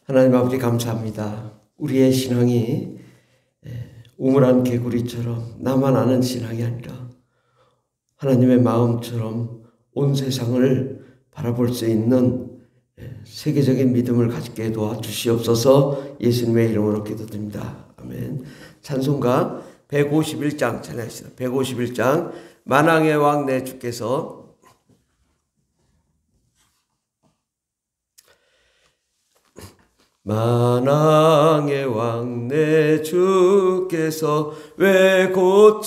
하나님 아버지 감사합니다. 우리의 신앙이 우물한 개구리처럼 나만 아는 신앙이 아니라 하나님의 마음처럼 온 세상을 바라볼 수 있는 세계적인 믿음을 가지게 도와주시옵소서. 예수님의 이름으로 기도드립니다. 아멘. 찬송가 151장 찬양하시다. 151장 만왕의 왕 내 주께서 만왕의 왕 내 주께서 왜 고초당했나.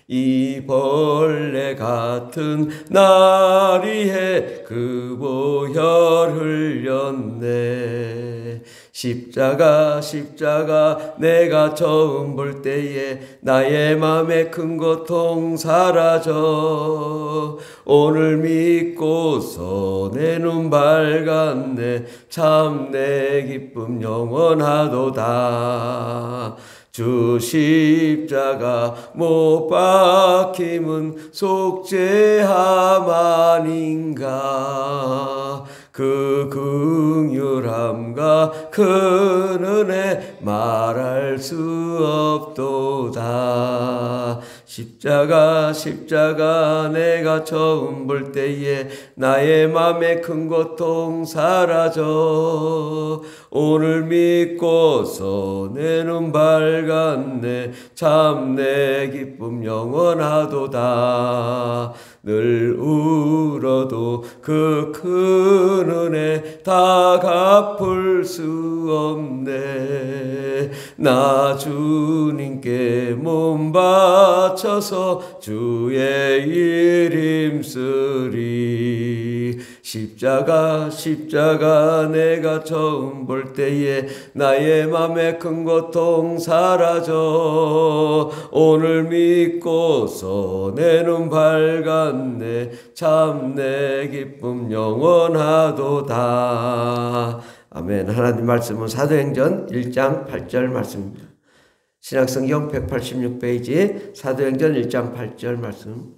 이 벌레 같은 나리에 그 보혈 흘렸네. 십자가 내가 처음 볼 때에 나의 맘에 큰 고통 사라져. 오늘 믿고서 내 눈 밝았네. 참 내 기쁨 영원하도다. 주 십자가 못 박힘은 속죄함 아닌가. 그 긍휼함과 큰 은혜 말할 수 없도다. 십자가 내가 처음 볼 때에 나의 맘에 큰 고통 사라져. 오늘 믿고서 내 눈 밝았네. 참 내 기쁨 영원하도다. 늘 울어도 그 큰 은혜 다 갚을 수 없네. 나 주님께 몸 바쳐서 주의 일 힘쓰리. 십자가 내가 처음 볼 때에 나의 맘에 큰 고통 사라져. 오늘 믿고서 내 눈 밝았네. 참 내 기쁨 영원하도다. 아멘. 하나님 말씀은 사도행전 1장 8절 말씀입니다. 신약성경 186페이지 사도행전 1장 8절 말씀.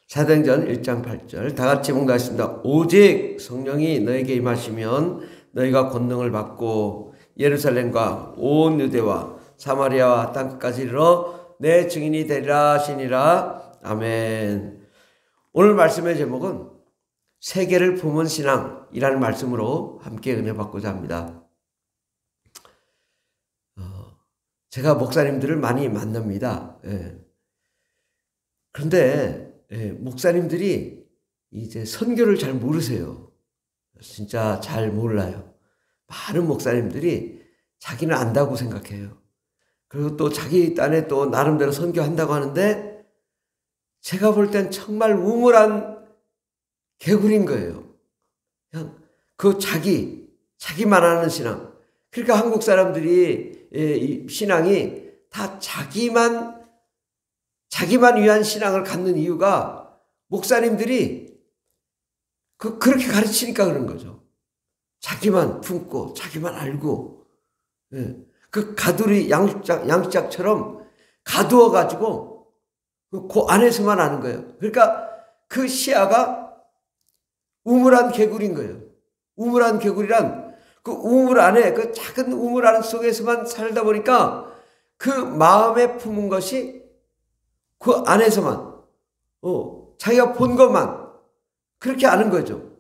사도행전 1장 8절 다 같이 봉독하겠습니다. 오직 성령이 너에게 임하시면 너희가 권능을 받고 예루살렘과 온 유대와 사마리아와 땅끝까지 이르러 내 증인이 되리라 하시니라. 아멘. 오늘 말씀의 제목은 세계를 품은 신앙이라는 말씀으로 함께 은혜 받고자 합니다. 제가 목사님들을 많이 만납니다. 그런데 목사님들이 이제 선교를 잘 모르세요. 진짜 잘 몰라요. 많은 목사님들이 자기는 안다고 생각해요. 그리고 또 자기 딴에 또 나름대로 선교한다고 하는데 제가 볼 땐 정말 우물한 개구리인 거예요. 그냥 그 자기만 아는 신앙. 그러니까 한국 사람들이 이 신앙이 다 자기만 위한 신앙을 갖는 이유가 목사님들이 그렇게 가르치니까 그런 거죠. 자기만 품고 자기만 알고, 그 가두리 양식장처럼 가두어가지고 그 안에서만 아는 거예요. 그러니까 그 시야가 우물한 개구리인 거예요. 우물한 개구리란 그 우물 안에, 그 작은 우물 안 속에서만 살다 보니까 그 마음에 품은 것이 그 안에서만, 자기가 본 것만 그렇게 아는 거죠.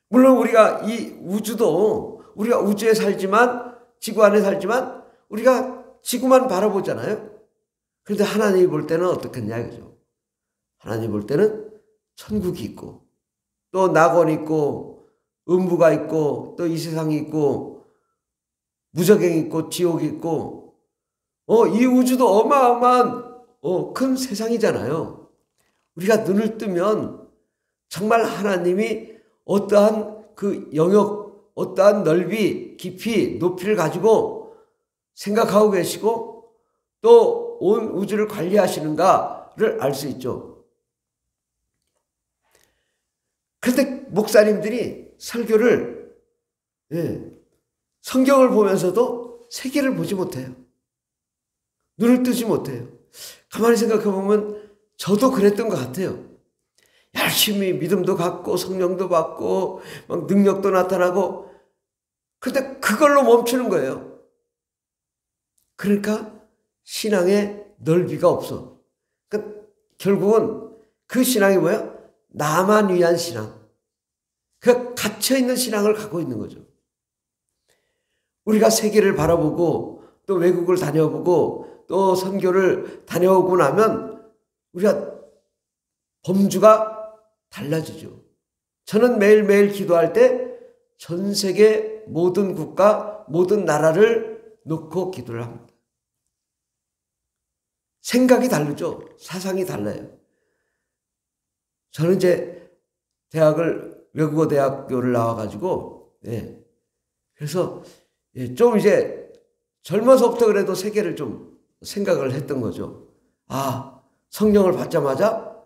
물론 우리가 이 우주도, 우리가 우주에 살지만, 지구 안에 살지만, 우리가 지구만 바라보잖아요. 그런데 하나님이 볼 때는 어떻겠냐, 이거죠. 하나님이 볼 때는 천국이 있고, 또 낙원이 있고, 음부가 있고, 또 이 세상이 있고, 무저갱이 있고, 지옥이 있고, 이 우주도 어마어마한 큰 세상이잖아요. 우리가 눈을 뜨면 정말 하나님이 어떠한 그 영역, 어떠한 넓이, 깊이, 높이를 가지고 생각하고 계시고 또 온 우주를 관리하시는가를 알 수 있죠. 그런데 목사님들이 설교를, 성경을 보면서도 세계를 보지 못해요. 눈을 뜨지 못해요. 가만히 생각해 보면 저도 그랬던 것 같아요. 열심히 믿음도 갖고 성령도 받고 막 능력도 나타나고, 근데 그걸로 멈추는 거예요. 그러니까 신앙의 넓이가 없어. 그러니까 결국은 그 신앙이 뭐야? 나만 위한 신앙. 그 갇혀있는 신앙을 갖고 있는 거죠. 우리가 세계를 바라보고 또 외국을 다녀보고 또 선교를 다녀오고 나면 우리가 범주가 달라지죠. 저는 매일매일 기도할 때 전 세계 모든 국가, 모든 나라를 놓고 기도를 합니다. 생각이 다르죠. 사상이 달라요. 저는 이제 외국어 대학교를 나와가지고, 그래서 좀 이제 젊어서부터 그래도 세계를 좀 생각을 했던 거죠. 성령을 받자마자,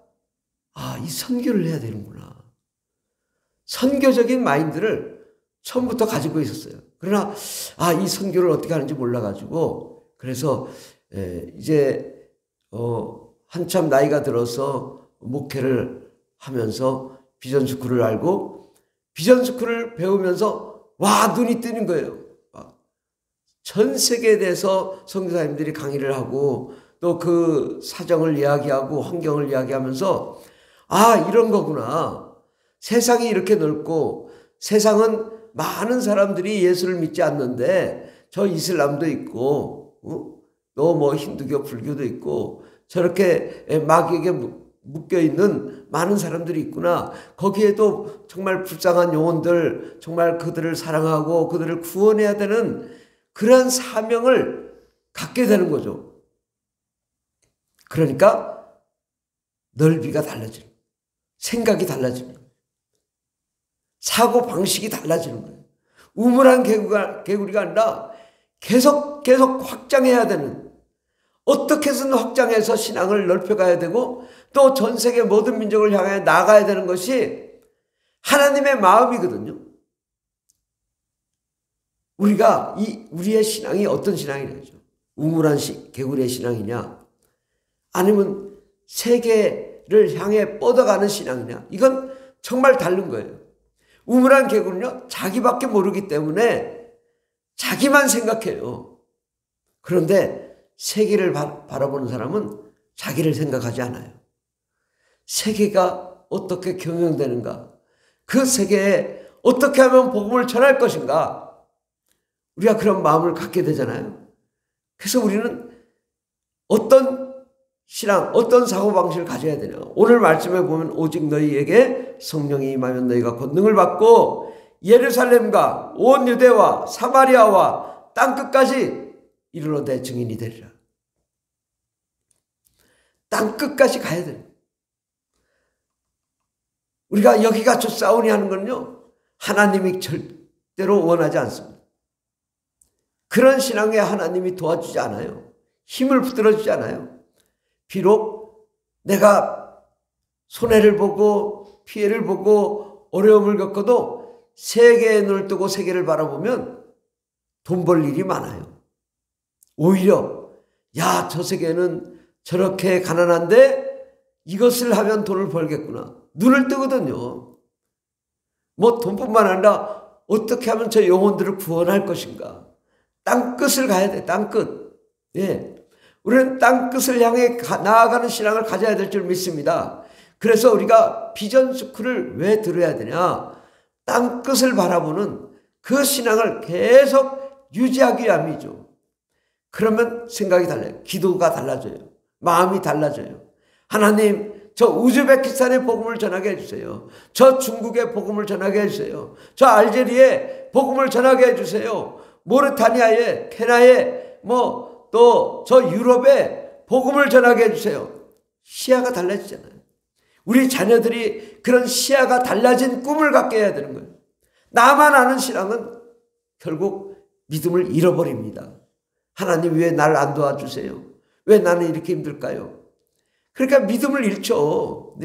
이 선교를 해야 되는구나. 선교적인 마인드를 처음부터 가지고 있었어요. 그러나, 이 선교를 어떻게 하는지 몰라가지고, 그래서, 이제, 한참 나이가 들어서 목회를 하면서 비전스쿨을 알고, 비전스쿨을 배우면서, 눈이 뜨는 거예요. 전 세계에 대해서 선교사님들이 강의를 하고, 또 그 사정을 이야기하고, 환경을 이야기하면서, 이런 거구나. 세상이 이렇게 넓고, 세상은 많은 사람들이 예수를 믿지 않는데, 저 이슬람도 있고, 또 뭐 힌두교, 불교도 있고, 저렇게 마귀에게 묶여있는 많은 사람들이 있구나. 거기에도 정말 불쌍한 영혼들, 정말 그들을 사랑하고 그들을 구원해야 되는 그런 사명을 갖게 되는 거죠. 그러니까 넓이가 달라지는 거예요. 생각이 달라지는 거예요. 사고 방식이 달라지는 거예요. 우물한 개구리가 아니라 계속 확장해야 되는, 어떻게 해서든 확장해서 신앙을 넓혀가야 되고 또 전 세계 모든 민족을 향해 나가야 되는 것이 하나님의 마음이거든요. 우리의 신앙이 어떤 신앙이냐죠. 우물한 개구리의 신앙이냐, 아니면 세계를 향해 뻗어가는 신앙이냐, 이건 정말 다른 거예요. 우물한 개구리는요, 자기밖에 모르기 때문에 자기만 생각해요. 그런데 세계를 바라보는 사람은 자기를 생각하지 않아요. 세계가 어떻게 경영되는가, 그 세계에 어떻게 하면 복음을 전할 것인가, 우리가 그런 마음을 갖게 되잖아요. 그래서 우리는 어떤 신앙, 어떤 사고방식을 가져야 되냐. 오늘 말씀에 보면 오직 너희에게 성령이 임하면 너희가 권능을 받고 예루살렘과 온 유대와 사마리아와 땅끝까지 이르러 내 증인이 되리라. 땅끝까지 가야 돼요. 우리가 여기 갇혀 싸우니 하는 건요, 하나님이 절대로 원하지 않습니다. 그런 신앙에 하나님이 도와주지 않아요. 힘을 붙들어주지 않아요. 비록 내가 손해를 보고 피해를 보고 어려움을 겪어도 세계에 눈을 뜨고 세계를 바라보면 돈 벌 일이 많아요. 오히려 저 세계는 저렇게 가난한데 이것을 하면 돈을 벌겠구나, 눈을 뜨거든요. 뭐 돈뿐만 아니라 어떻게 하면 저 영혼들을 구원할 것인가, 땅끝을 가야 돼. 땅끝. 우리는 땅끝을 향해 나아가는 신앙을 가져야 될 줄 믿습니다. 그래서 우리가 비전스쿨을 왜 들어야 되냐, 땅끝을 바라보는 그 신앙을 계속 유지하기 위함이죠. 그러면 생각이 달라요. 기도가 달라져요. 마음이 달라져요. 하나님, 저 우즈베키스탄에 복음을 전하게 해주세요. 저 중국에 복음을 전하게 해주세요. 저 알제리에 복음을 전하게 해주세요. 모르타니아에, 케냐에, 또 저 유럽에 복음을 전하게 해주세요. 시야가 달라지잖아요. 우리 자녀들이 그런 시야가 달라진 꿈을 갖게 해야 되는 거예요. 나만 아는 신앙은 결국 믿음을 잃어버립니다. 하나님 왜 나를 안 도와주세요? 왜 나는 이렇게 힘들까요? 그러니까 믿음을 잃죠.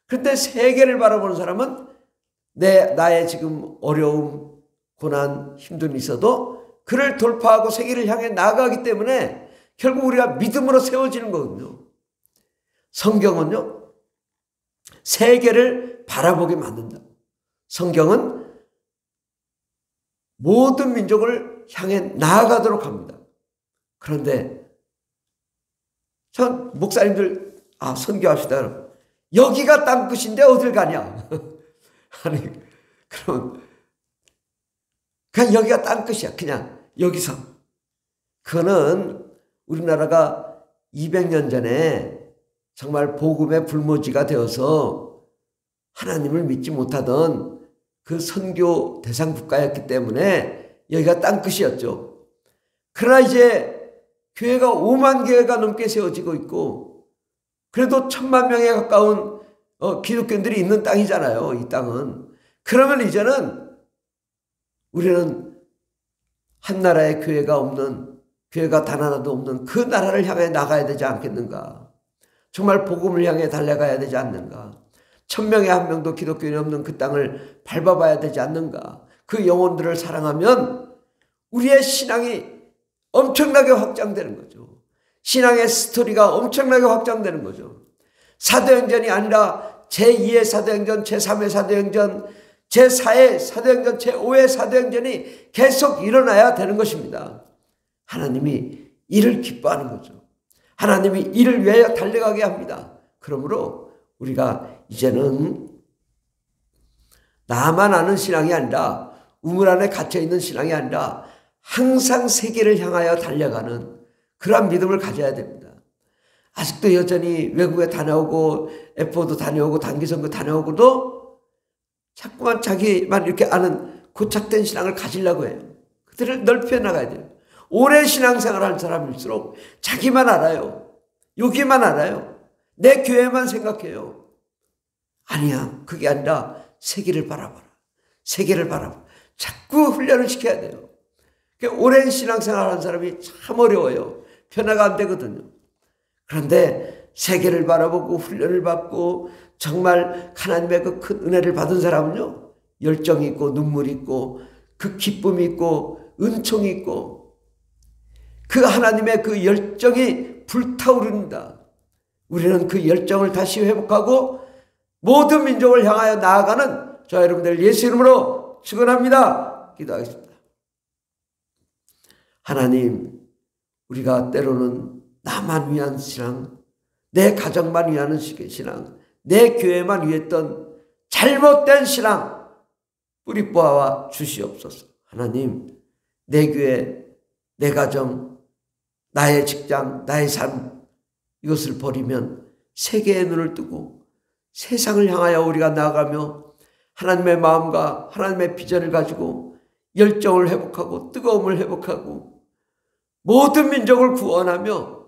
그런데 세계를 바라보는 사람은 나의 지금 어려움, 고난, 힘듦이 있어도 그를 돌파하고 세계를 향해 나아가기 때문에 결국 우리가 믿음으로 세워지는 거거든요. 성경은요, 세계를 바라보게 만든다. 성경은 모든 민족을 향해 나아가도록 합니다. 그런데 전 목사님들 선교합시다. 여기가 땅끝인데 어딜 가냐? 아니 그럼 그냥 여기가 땅끝이야. 그냥 여기서. 그거는 우리나라가 200년 전에 정말 복음의 불모지가 되어서 하나님을 믿지 못하던 그 선교 대상 국가였기 때문에 여기가 땅끝이었죠. 그러나 이제 교회가 5만 개가 넘게 세워지고 있고 그래도 1000만 명에 가까운 기독교인들이 있는 땅이잖아요. 이 땅은. 그러면 이제는 우리는 한 나라의 교회가 없는, 교회가 단 하나도 없는 그 나라를 향해 나가야 되지 않겠는가. 정말 복음을 향해 달려가야 되지 않는가. 1000명에 1명도 기독교인이 없는 그 땅을 밟아봐야 되지 않는가. 그 영혼들을 사랑하면 우리의 신앙이 엄청나게 확장되는 거죠. 신앙의 스토리가 엄청나게 확장되는 거죠. 사도행전이 아니라 제2의 사도행전, 제3의 사도행전, 제4의 사도행전, 제5의 사도행전이 계속 일어나야 되는 것입니다. 하나님이 이를 기뻐하는 거죠. 하나님이 이를 위하여 달려가게 합니다. 그러므로 우리가 이제는 나만 아는 신앙이 아니라 우물 안에 갇혀있는 신앙이 아니라 항상 세계를 향하여 달려가는 그러한 믿음을 가져야 됩니다. 아직도 여전히 외국에 다녀오고 F4도 다녀오고 단기선교 다녀오고도 자꾸만 자기만 이렇게 아는 고착된 신앙을 가지려고 해요. 그들을 넓혀 나가야 돼요. 오래 신앙생활하는 사람일수록 자기만 알아요. 여기만 알아요. 내 교회만 생각해요. 아니야. 그게 아니라 세계를 바라봐라. 세계를 바라봐라. 자꾸 훈련을 시켜야 돼요. 오랜 신앙생활하는 사람이 참 어려워요. 변화가 안 되거든요. 그런데 세계를 바라보고 훈련을 받고 정말 하나님의 그 큰 은혜를 받은 사람은요, 열정이 있고 눈물이 있고 그 기쁨이 있고 은총이 있고 그 하나님의 그 열정이 불타오릅니다. 우리는 그 열정을 다시 회복하고 모든 민족을 향하여 나아가는 저 여러분들 예수 이름으로 축원합니다. 기도하겠습니다. 하나님, 우리가 때로는 나만 위한 신앙, 내 가정만 위하는 신앙, 내 교회만 위했던 잘못된 신앙 뿌리 뽑아 주시옵소서. 하나님, 내 교회, 내 가정, 나의 직장, 나의 삶, 이것을 버리면 세계의 눈을 뜨고 세상을 향하여 우리가 나아가며 하나님의 마음과 하나님의 비전을 가지고 열정을 회복하고 뜨거움을 회복하고 모든 민족을 구원하며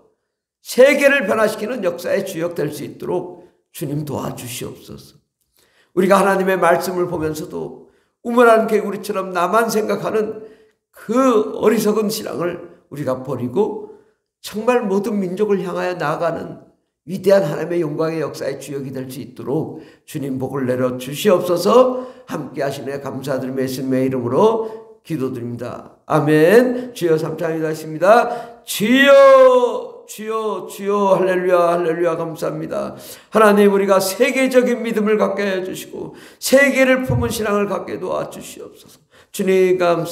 세계를 변화시키는 역사의 주역 될 수 있도록 주님 도와주시옵소서. 우리가 하나님의 말씀을 보면서도 우물안 개구리처럼 나만 생각하는 그 어리석은 신앙을 우리가 버리고 정말 모든 민족을 향하여 나아가는 위대한 하나님의 영광의 역사의 주역이 될 수 있도록 주님 복을 내려 주시옵소서. 함께 하시네 감사드리며 예수님의 이름으로 기도드립니다. 아멘. 주여 삼창이다 했습니다. 주여 주여 주여 할렐루야 할렐루야 감사합니다. 하나님, 우리가 세계적인 믿음을 갖게 해주시고 세계를 품은 신앙을 갖게 도와주시옵소서. 주님 감사합니다.